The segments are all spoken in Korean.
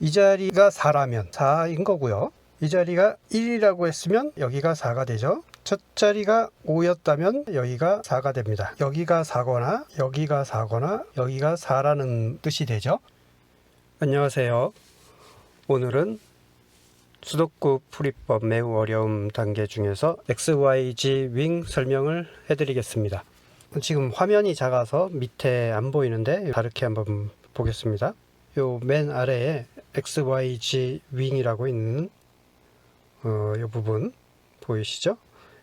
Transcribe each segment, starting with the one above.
이 자리가 4라면 4인 거고요. 이 자리가 1이라고 했으면 여기가 4가 되죠. 첫 자리가 5였다면 여기가 4가 됩니다. 여기가 4거나 여기가 4거나 여기가 4라는 뜻이 되죠. 안녕하세요. 오늘은 수도쿠 풀이법 매우 어려움 단계 중에서 XYZ 윙 설명을 해드리겠습니다. 지금 화면이 작아서 밑에 안 보이는데 다르게 한번 보겠습니다. 요 맨 아래에 XYZ 윙이라고 있는 이 부분 보이시죠?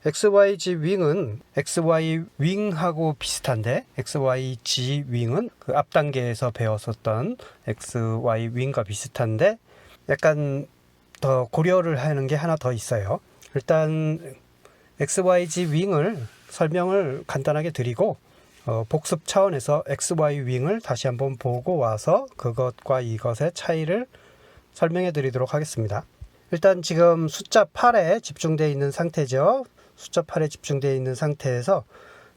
XYZ 윙은 XY 윙하고 비슷한데 XYG 윙은 그 앞 단계에서 배웠었던 XY 윙과 비슷한데 약간 더 고려를 하는 게 하나 더 있어요. 일단 XYG 윙을 설명을 간단하게 드리고 복습 차원에서 XY 윙을 다시 한번 보고 와서 그것과 이것의 차이를 설명해 드리도록 하겠습니다. 일단 지금 숫자 8에 집중되어 있는 상태죠. 숫자 8에 집중되어 있는 상태에서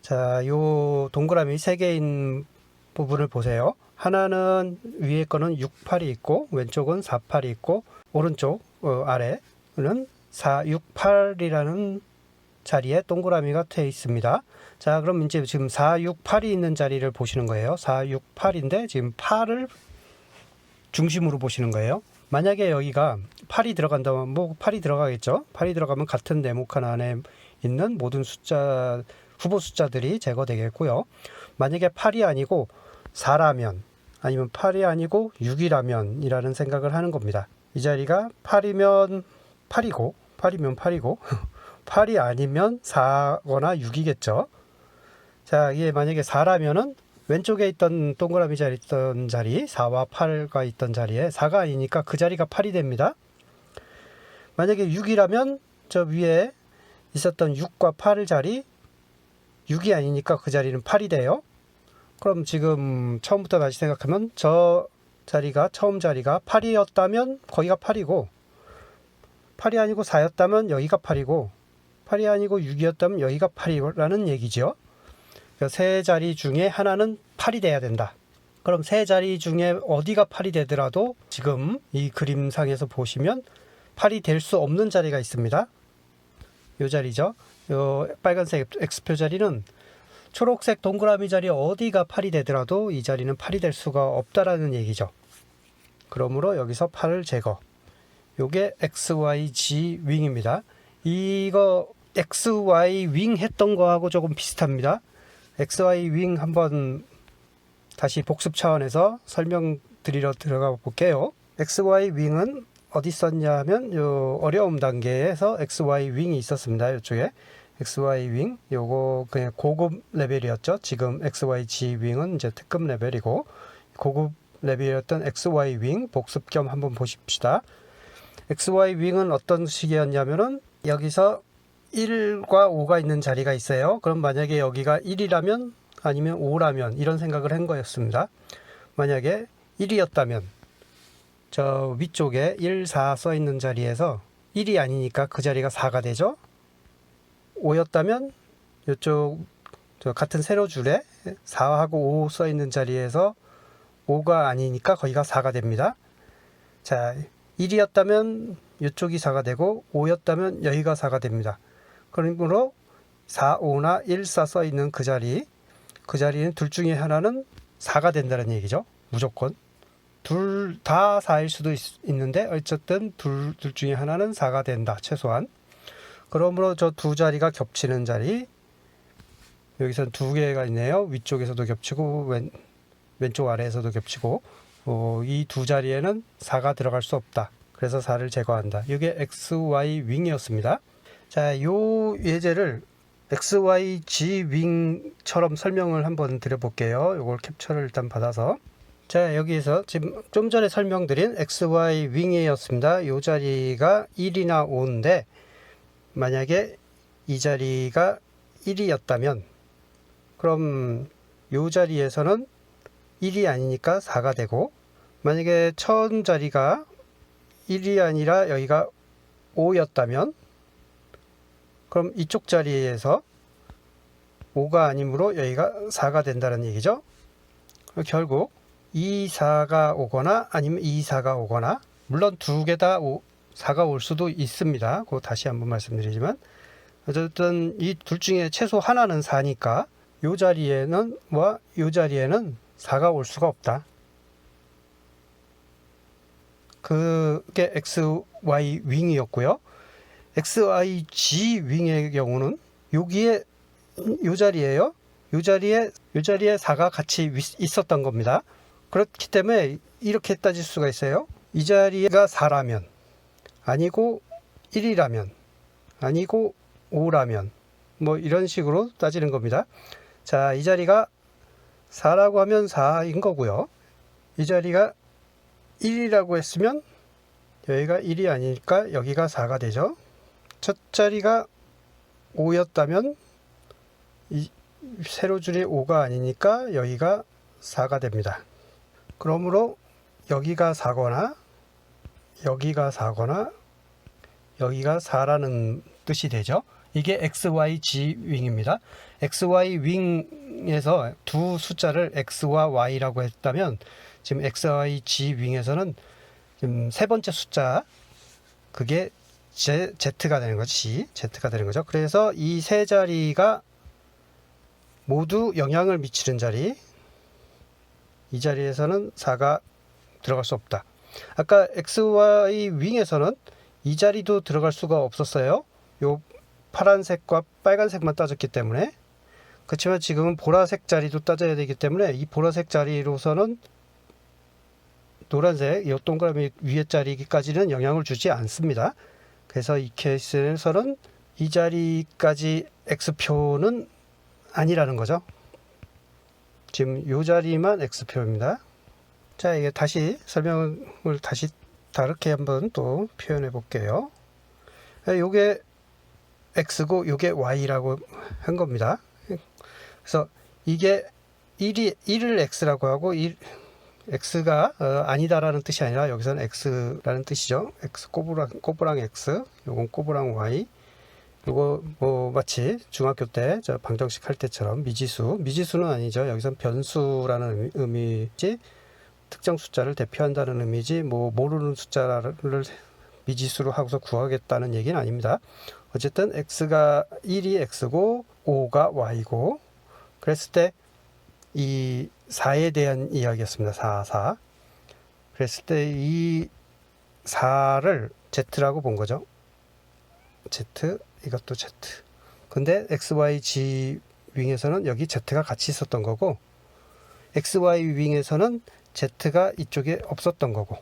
자, 요 동그라미 3개인 부분을 보세요. 하나는 위에 거는 6, 8이 있고 왼쪽은 4, 8이 있고 오른쪽 아래는 4, 6, 8이라는 자리에 동그라미가 되어 있습니다. 자, 그럼 이제 지금 4, 6, 8이 있는 자리를 보시는 거예요. 4, 6, 8인데 지금 8을 중심으로 보시는 거예요. 만약에 여기가 8이 들어간다면 뭐 8이 들어가겠죠. 8이 들어가면 같은 네모칸 안에 있는 모든 숫자 후보 숫자들이 제거되겠고요. 만약에 8이 아니고 4라면 아니면 8이 아니고 6이라면 이라는 생각을 하는 겁니다. 이 자리가 8이면 8이고 8이면 8이고 8이 아니면 4거나 6이겠죠. 자, 이게 만약에 4라면은 왼쪽에 있던 동그라미 자리 있던 자리 4와 8가 있던 자리에 4가 아니니까 그 자리가 8이 됩니다. 만약에 6이라면 저 위에 있었던 6과 8의 자리 6이 아니니까 그 자리는 8이 돼요. 그럼 지금 처음부터 다시 생각하면 저 자리가 처음 자리가 8이었다면 거기가 8이고 8이 아니고 4였다면 여기가 8이고 8이 아니고 6이었다면 여기가 8이라는 얘기죠. 세 자리 중에 하나는 8이 돼야 된다. 그럼 세 자리 중에 어디가 8이 되더라도 지금 이 그림상에서 보시면 8이 될 수 없는 자리가 있습니다. 이 자리죠. 이 빨간색 X표 자리는 초록색 동그라미 자리 어디가 8이 되더라도 이 자리는 8이 될 수가 없다라는 얘기죠. 그러므로 여기서 8을 제거. 요게 XYG 윙입니다. 이거 XY 윙 했던 거하고 조금 비슷합니다. XY 윙 한번 다시 복습 차원에서 설명드리러 들어가 볼게요. XY 윙은 어디 있었냐 하면 요 어려움 단계에서 XY 윙이 있었습니다. 이쪽에 XY 윙 요거 그냥 고급 레벨이었죠. 지금 XYG 윙은 이제 특급 레벨이고 고급 레벨이었던 XY 윙 복습 겸 한번 보십시다. XY 윙은 어떤 식이었냐면은 여기서 1과 5가 있는 자리가 있어요. 그럼 만약에 여기가 1이라면 아니면 5라면 이런 생각을 한 거였습니다. 만약에 1이었다면 저 위쪽에 1, 4 써 있는 자리에서 1이 아니니까 그 자리가 4가 되죠. 5였다면 이쪽 저 같은 세로 줄에 4하고 5 써 있는 자리에서 5가 아니니까 거기가 4가 됩니다. 자, 1이었다면 이쪽이 4가 되고 5였다면 여기가 4가 됩니다. 그러므로 4, 5나 1, 4 써 있는 그 자리는 둘 중에 하나는 4가 된다는 얘기죠. 무조건. 둘 다 4일 수도 있는데 어쨌든 둘 중에 하나는 4가 된다. 최소한. 그러므로 저 두 자리가 겹치는 자리 여기선 두 개가 있네요. 위쪽에서도 겹치고 왼쪽 아래에서도 겹치고 이 두 자리에는 4가 들어갈 수 없다. 그래서 4를 제거한다. 이게 XY 윙이었습니다. 자, 요 예제를 XYG 윙처럼 설명을 한번 드려볼게요. 요걸 캡처를 일단 받아서 자, 여기에서 지금 좀 전에 설명드린 XY 윙이었습니다. 요 자리가 1이나 5인데 만약에 이 자리가 1이었다면 그럼 요 자리에서는 1이 아니니까 4가 되고 만약에 처음 자리가 1이 아니라 여기가 5였다면 그럼 이쪽 자리에서 5가 아니므로 여기가 4가 된다는 얘기죠. 결국 2, 4가 오거나 아니면 2, 4가 오거나, 물론 두 개 다 4가 올 수도 있습니다. 그거 다시 한번 말씀드리지만, 어쨌든 이 둘 중에 최소 하나는 4니까 요 자리에는 요 자리에는 4가 올 수가 없다. 그게 XY 윙이었고요. XYG 윙의 경우는 여기에 요 자리에요. 요 자리에 4가 같이 있었던 겁니다. 그렇기 때문에 이렇게 따질 수가 있어요. 이 자리가 4라면, 아니고 1이라면, 아니고 5라면, 뭐 이런 식으로 따지는 겁니다. 자, 이 자리가 4라고 하면 4인 거고요. 이 자리가 1이라고 했으면 여기가 1이 아니니까 여기가 4가 되죠. 첫 자리가 5였다면 이 세로줄이 5가 아니니까 여기가 4가 됩니다. 그러므로 여기가 4거나 여기가 4거나 여기가 4라는 뜻이 되죠. 이게 XYG 윙입니다. XY 윙에서 두 숫자를 X와 Y라고 했다면 지금 XYG 윙에서는 지금 세 번째 숫자, 그게 Z가 되는 거지. Z가 되는 거죠. 그래서 이 세 자리가 모두 영향을 미치는 자리, 이 자리에서는 4가 들어갈 수 없다. 아까 XY 윙에서는 이 자리도 들어갈 수가 없었어요. 요 파란색과 빨간색만 따졌기 때문에. 그렇지만 지금은 보라색 자리도 따져야 되기 때문에 이 보라색 자리로서는 노란색, 이 동그라미 위에 자리까지는 영향을 주지 않습니다. 그래서 이 케이스에서는 이 자리까지 X표는 아니라는 거죠. 지금 이 자리만 X표입니다. 자, 이게 다시 설명을 다시 다르게 한번 또 표현해 볼게요. 요게 X고 요게 Y라고 한 겁니다. 그래서 이게 1을 X라고 하고 X가 아니다라는 뜻이 아니라 여기서는 X라는 뜻이죠. X 꼬부랑 X, 요건 꼬부랑 Y. 요거 뭐 마치 중학교 때 저 방정식 할 때처럼 미지수는 아니죠. 여기선 변수라는 의미지, 특정 숫자를 대표한다는 의미지, 뭐 모르는 숫자를 미지수로 하고서 구하겠다는 얘기는 아닙니다. 어쨌든 X가 1이 X고 5가 Y고, 그랬을 때 이 4에 대한 이야기였습니다. 4. 그랬을 때 이 4를 Z라고 본 거죠. Z, 이것도 Z. 근데 XYG 윙에서는 여기 Z가 같이 있었던 거고, XY 윙에서는 Z가 이쪽에 없었던 거고.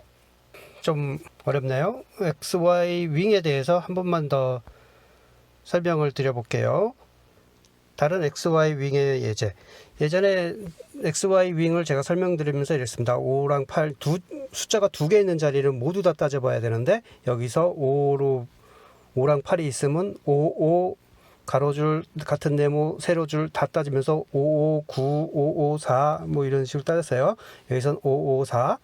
좀 어렵네요. XY 윙에 대해서 한 번만 더 설명을 드려볼게요. 다른 XY 윙의 예제. 예전에 XY 윙을 제가 설명드리면서 이랬습니다. 5랑 8, 숫자가 두 개 있는 자리를 모두 다 따져봐야 되는데, 여기서 5랑 8이 있으면 5, 가로줄, 같은 네모, 세로줄 다 따지면서 5, 9, 5, 4 뭐 이런 식으로 따졌어요. 여기선 5, 4.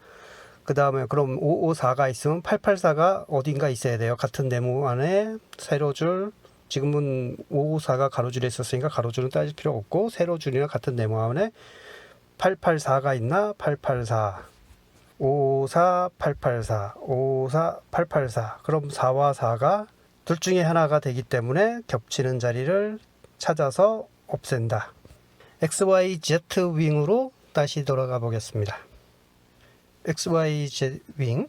그 다음에 그럼 5, 4가 있으면 8, 4가 어딘가 있어야 돼요. 같은 네모 안에 세로줄, 지금은 5, 4가 가로줄에 있었으니까 가로줄은 따질 필요 없고, 세로줄이나 같은 네모 안에 8, 4가 있나? 8, 4. 5, 4, 8, 4. 5, 4, 8, 4. 그럼 4와 4가 둘 중에 하나가 되기 때문에 겹치는 자리를 찾아서 없앤다. XYZ 윙으로 다시 돌아가 보겠습니다. XYZ 윙.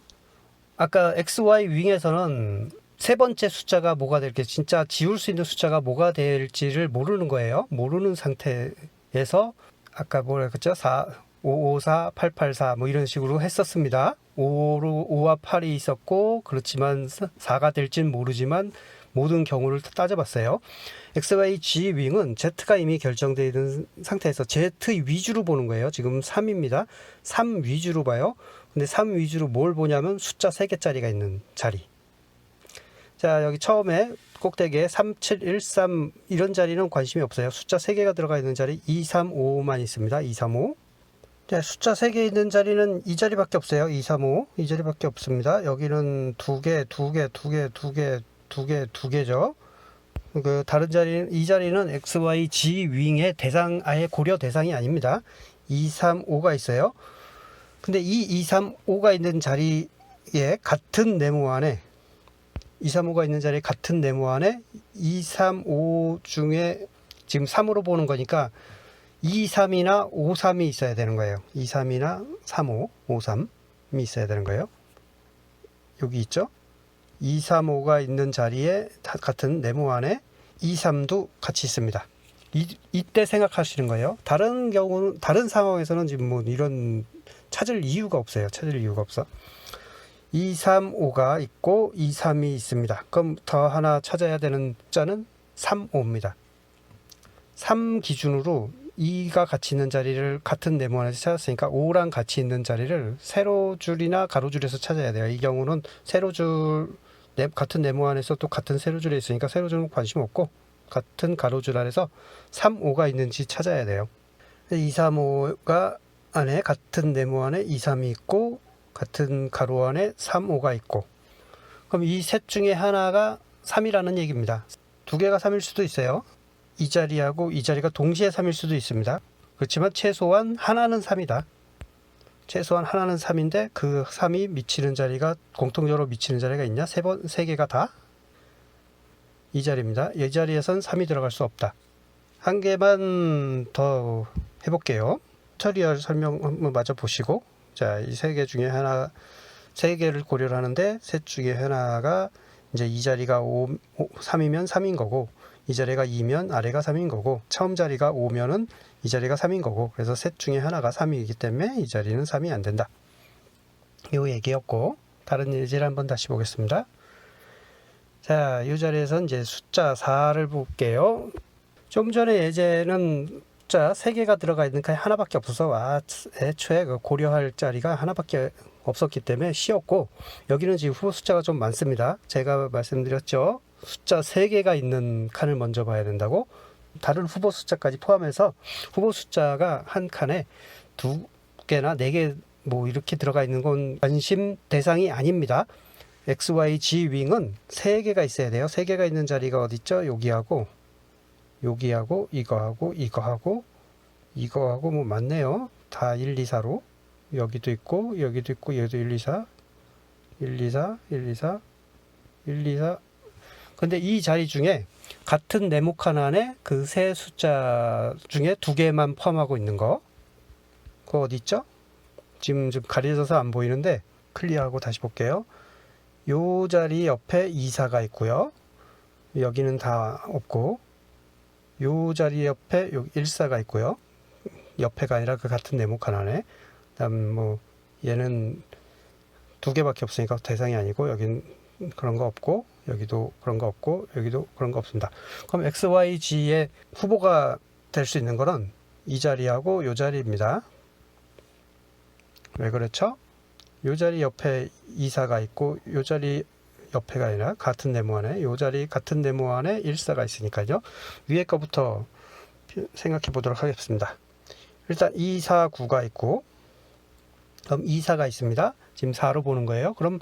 아까 XY 윙에서는 세 번째 숫자가 뭐가 될지, 진짜 지울 수 있는 숫자가 뭐가 될지를 모르는 거예요. 모르는 상태에서 아까 뭐라 그랬죠? 5, 5, 4, 8, 4 뭐 이런 식으로 했었습니다. 5와 8이 있었고, 그렇지만 4가 될지는 모르지만 모든 경우를 따져봤어요. XYG 윙은 Z가 이미 결정되어 있는 상태에서 Z 위주로 보는 거예요. 지금 3입니다. 3 위주로 봐요. 근데 3 위주로 뭘 보냐면 숫자 3개짜리가 있는 자리. 자, 여기 처음에 꼭대기에 3, 7, 1, 3 이런 자리는 관심이 없어요. 숫자 3개가 들어가 있는 자리 2, 3, 5만 있습니다. 2, 3, 5. 자, 숫자 3개 있는 자리는 이 자리밖에 없어요. 2, 3, 5. 이 자리밖에 없습니다. 여기는 2개, 2개, 2개, 2개, 2개, 2개죠. 그 다른 자리는, 이 자리는 XYG 윙의 대상, 아예 고려 대상이 아닙니다. 2, 3, 5가 있어요. 근데 이 2, 3, 5가 있는 자리에 같은 네모 안에 2, 3, 5가 있는 자리에 같은 네모 안에 2, 3, 5 중에 지금 3으로 보는 거니까 2, 3이나 5, 3이 있어야 되는 거예요. 2, 3이나 3, 5, 5, 3이 있어야 되는 거예요. 여기 있죠? 2, 3, 5가 있는 자리에 같은 네모 안에 2, 3도 같이 있습니다. 이때 생각하시는 거예요. 다른 경우는, 다른 상황에서는 지금 뭐 이런 찾을 이유가 없어요. 찾을 이유가 없어. 2, 3, 5가 있고 2, 3이 있습니다. 그럼 더 하나 찾아야 되는 숫자는 3, 5입니다. 3 기준으로 2가 같이 있는 자리를 같은 네모 안에서 찾았으니까 5랑 같이 있는 자리를 세로줄이나 가로줄에서 찾아야 돼요. 이 경우는 세로줄 같은 네모 안에서 또 같은 세로줄에 있으니까 세로줄은 관심 없고 같은 가로줄 안에서 3, 5가 있는지 찾아야 돼요. 2, 3, 5가 안에 같은 네모 안에 2, 3이 있고 같은 가로 안에 3, 5가 있고 그럼 이 셋 중에 하나가 3이라는 얘기입니다. 두 개가 3일 수도 있어요. 이 자리하고 이 자리가 동시에 3일 수도 있습니다. 그렇지만 최소한 하나는 3이다. 최소한 하나는 3인데 그 3이 미치는 자리가 공통적으로 미치는 자리가 있냐? 세 개가 다? 이 자리입니다. 이 자리에선 3이 들어갈 수 없다. 한 개만 더 해볼게요. 튜토리얼 설명 한번 마저 보시고 자, 이 세 개 중에 하나, 세 개를 고려를 하는데 셋 중에 하나가 이제 이 자리가 3이면 3인 거고 이 자리가 2면 아래가 3인 거고 처음 자리가 5면은 이 자리가 3인 거고 그래서 셋 중에 하나가 3이기 때문에 이 자리는 3이 안 된다. 요 얘기였고 다른 예제를 한번 다시 보겠습니다. 자, 이 자리에서 이제 숫자 4를 볼게요. 좀 전에 예제는 숫자 3개가 들어가 있는 게 하나밖에 없어서 애초에 고려할 자리가 하나밖에 없었기 때문에 쉬웠고 여기는 지금 후보 숫자가 좀 많습니다. 제가 말씀드렸죠. 숫자 3개가 있는 칸을 먼저 봐야 된다고. 다른 후보 숫자까지 포함해서 후보 숫자가 한 칸에 2개나 4개 뭐 이렇게 들어가 있는 건 관심 대상이 아닙니다. XYG 윙은 3개가 있어야 돼요. 3개가 있는 자리가 어디 있죠? 여기하고 여기하고 이거하고 이거하고 이거하고 뭐 맞네요. 다 1, 2, 4로 여기도 있고 여기도 있고 여기도 1, 2, 4 1, 2, 4 1, 2, 4 1, 2, 4 근데 이 자리 중에 같은 네모칸 안에 그 세 숫자 중에 2개만 포함하고 있는 거 그거 어디 있죠? 지금 좀 가려져서 안 보이는데 클리어하고 다시 볼게요. 요 자리 옆에 2, 4가 있고요. 여기는 다 없고 요 자리 옆에 여기 1, 4가 있고요. 옆에가 아니라 그 같은 네모칸 안에 그다음 뭐 얘는 2개밖에 없으니까 대상이 아니고 여긴 그런 거 없고 여기도 그런 거 없고 여기도 그런 거 없습니다. 그럼 XYG의 후보가 될 수 있는 거는 이 자리하고 이 자리입니다. 왜 그렇죠? 이 자리 옆에 2, 4가 있고 이 자리 옆에가 아니라 같은 네모 안에 이 자리 같은 네모 안에 1, 4가 있으니까요. 위에 거부터 생각해 보도록 하겠습니다. 일단 2, 4, 9가 있고 그럼 2, 4가 있습니다. 지금 4로 보는 거예요. 그럼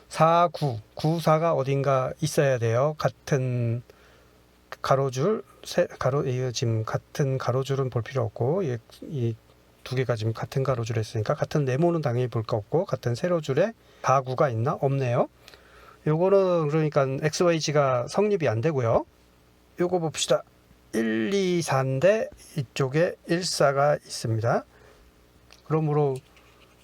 4, 9, 9, 4가 어딘가 있어야 돼요. 같은 가로줄, 지금 같은 가로줄은 볼 필요 없고, 이 2개가 지금 같은 가로줄에 있으니까 같은 네모는 당연히 볼 거 없고, 같은 세로줄에 4, 9가 있나? 없네요. 요거는 그러니까 XYG가 성립이 안 되고요. 요거 봅시다. 1, 2, 4인데 이쪽에 1, 4가 있습니다. 그러므로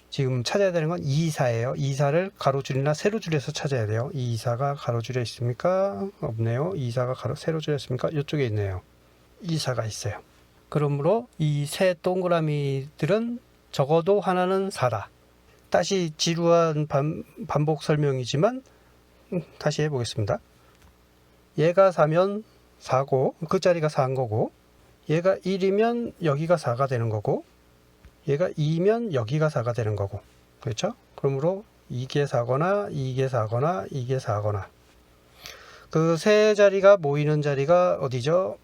지금 찾아야 되는 건 2, 4예요. 2, 4를 가로줄이나 세로줄에서 찾아야 돼요. 2, 4가 가로줄에 있습니까? 없네요. 2, 4가 세로줄에 있습니까? 이쪽에 있네요. 2, 4가 있어요. 그러므로 이 세 동그라미들은 적어도 하나는 4다. 다시 지루한 반복 설명이지만 다시 해보겠습니다. 얘가 4면 4고 그 자리가 4인 거고 얘가 1이면 여기가 4가 되는 거고 얘가 2면 여기가 4가 되는 거고 그렇죠? 그러므로 이게 4거나 이게 4거나 이게 4거나 그 세 자리가 모이는 자리가 어디죠?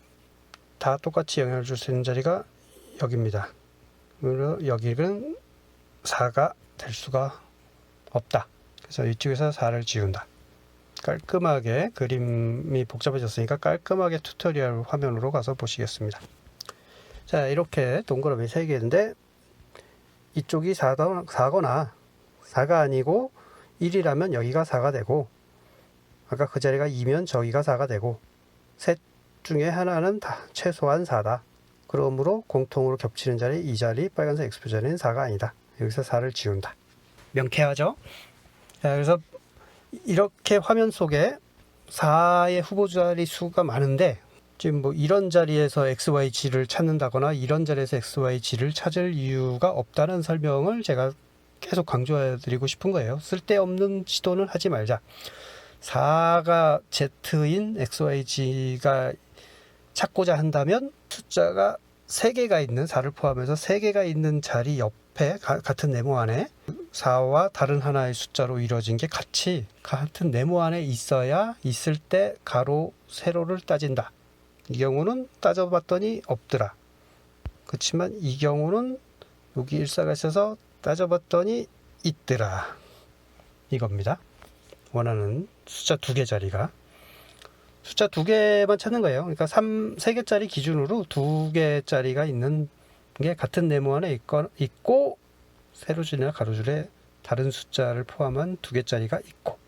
다 똑같이 영향을 줄 수 있는 자리가 여기입니다. 그래서 여기는 4가 될 수가 없다. 그래서 이쪽에서 4를 지운다. 깔끔하게 그림이 복잡해졌으니까 깔끔하게 튜토리얼 화면으로 가서 보시겠습니다. 자, 이렇게 동그라미 3개인데 이쪽이 4거나 4가 아니고 1이라면 여기가 4가 되고, 아까 그 자리가 2면 저기가 4가 되고, 셋 중에 하나는 다 최소한 4다. 그러므로 공통으로 겹치는 자리, 이 자리 빨간색 X표 자리는 4가 아니다. 여기서 4를 지운다. 명쾌하죠? 자, 그래서 이렇게 화면 속에 4의 후보 자리 수가 많은데, 지금 뭐 이런 자리에서 XYG를 찾는다거나 이런 자리에서 XYG를 찾을 이유가 없다는 설명을 제가 계속 강조해 드리고 싶은 거예요. 쓸데없는 시도는 하지 말자. 4가 Z인 XYG가 찾고자 한다면 숫자가 3개가 있는, 4를 포함해서 3개가 있는 자리 옆에 같은 네모 안에 4와 다른 하나의 숫자로 이루어진 게 같이 같은 네모 안에 있을 때 가로, 세로를 따진다. 이 경우는 따져봤더니 없더라. 그렇지만 이 경우는 여기 일사가 있어서 따져봤더니 있더라. 이겁니다. 원하는 숫자 2개 자리가. 숫자 2개만 찾는 거예요. 그러니까 3개짜리 기준으로 2개짜리가 있는 게 같은 네모 안에 있고, 세로줄이나 가로줄에 다른 숫자를 포함한 2개짜리가 있고.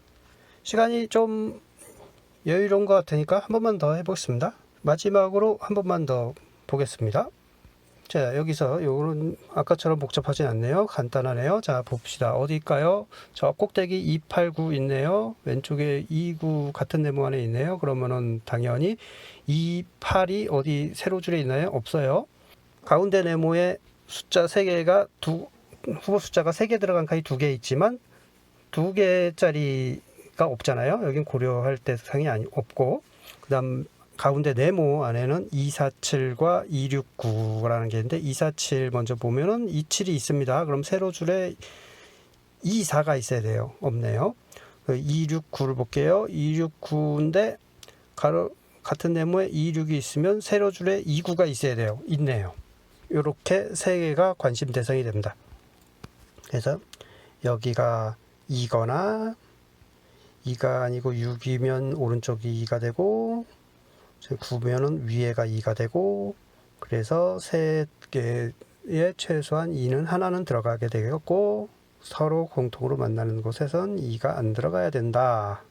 시간이 좀 여유로운 것 같으니까 한 번만 더 해보겠습니다. 마지막으로 한 번만 더 보겠습니다. 자, 여기서 요거는 아까처럼 복잡하진 않네요. 간단하네요. 자, 봅시다. 어디일까요? 저 꼭대기 289 있네요. 왼쪽에 29 같은 네모 안에 있네요. 그러면은 당연히 28이 어디 세로줄에 있나요? 없어요. 가운데 네모에 숫자 3개가 후보 숫자가 3개 들어간 칸이 2개 있지만 2개짜리가 없잖아요. 여긴 고려할 대상이 없고, 그 다음 가운데 네모 안에는 247과 269라는 게 있는데, 247 먼저 보면은 27이 있습니다. 그럼 세로줄에 24가 있어야 돼요. 없네요. 269를 볼게요. 269인데 같은 네모에 26이 있으면 세로줄에 29가 있어야 돼요. 있네요. 이렇게 3개가 관심 대상이 됩니다. 그래서 여기가 2거나 2가 아니고 6이면 오른쪽이 2가 되고, 9면은 위에가 2가 되고, 그래서 3개의 최소한 2는 하나는 들어가게 되겠고, 서로 공통으로 만나는 곳에선 2가 안 들어가야 된다.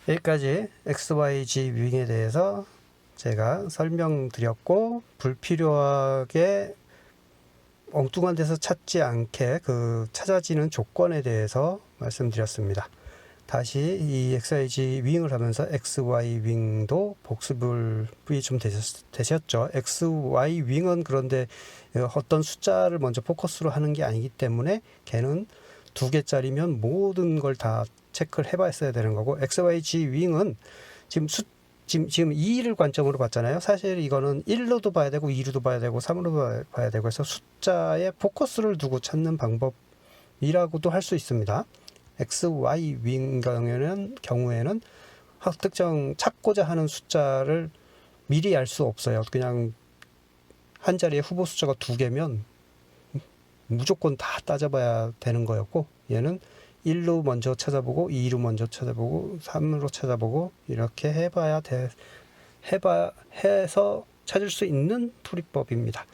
여기까지 XYG 윙에 대해서 제가 설명드렸고, 불필요하게 엉뚱한 데서 찾지 않게 그 찾아지는 조건에 대해서 말씀드렸습니다. 다시 이 XYG 윙을 하면서 XY 윙도 복습을 좀 되셨죠. XY 윙은 그런데 어떤 숫자를 먼저 포커스로 하는 게 아니기 때문에 걔는 2개짜리면 모든 걸 다 체크를 해봤어야 되는 거고, XYG 윙은 지금 2를 관점으로 봤잖아요. 사실 이거는 1로도 봐야 되고 2로도 봐야 되고 3으로 봐야 되고 해서 숫자에 포커스를 두고 찾는 방법이라고도 할 수 있습니다. XY 윙 경우에는 특정 찾고자 하는 숫자를 미리 알 수 없어요. 그냥 한 자리에 후보 숫자가 2개면 무조건 다 따져봐야 되는 거였고, 얘는 1로 먼저 찾아보고 2로 먼저 찾아보고 3으로 찾아보고 이렇게 해서 찾을 수 있는 풀이법입니다.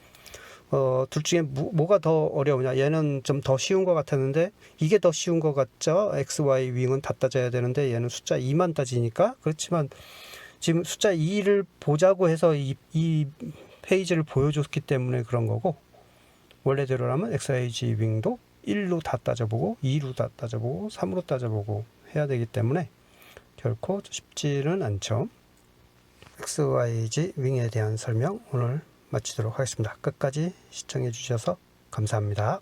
둘 중에 뭐가 더 어려우냐? 얘는 좀 더 쉬운 것 같았는데 이게 더 쉬운 것 같죠? XY 윙은 다 따져야 되는데 얘는 숫자 2만 따지니까. 그렇지만 지금 숫자 2를 보자고 해서 이 페이지를 보여줬기 때문에 그런 거고, 원래대로라면 XYG 윙도 1로 다 따져보고 2로 다 따져보고 3으로 따져보고 해야 되기 때문에 결코 쉽지는 않죠. XYG 윙에 대한 설명 오늘 마치도록 하겠습니다. 끝까지 시청해 주셔서 감사합니다.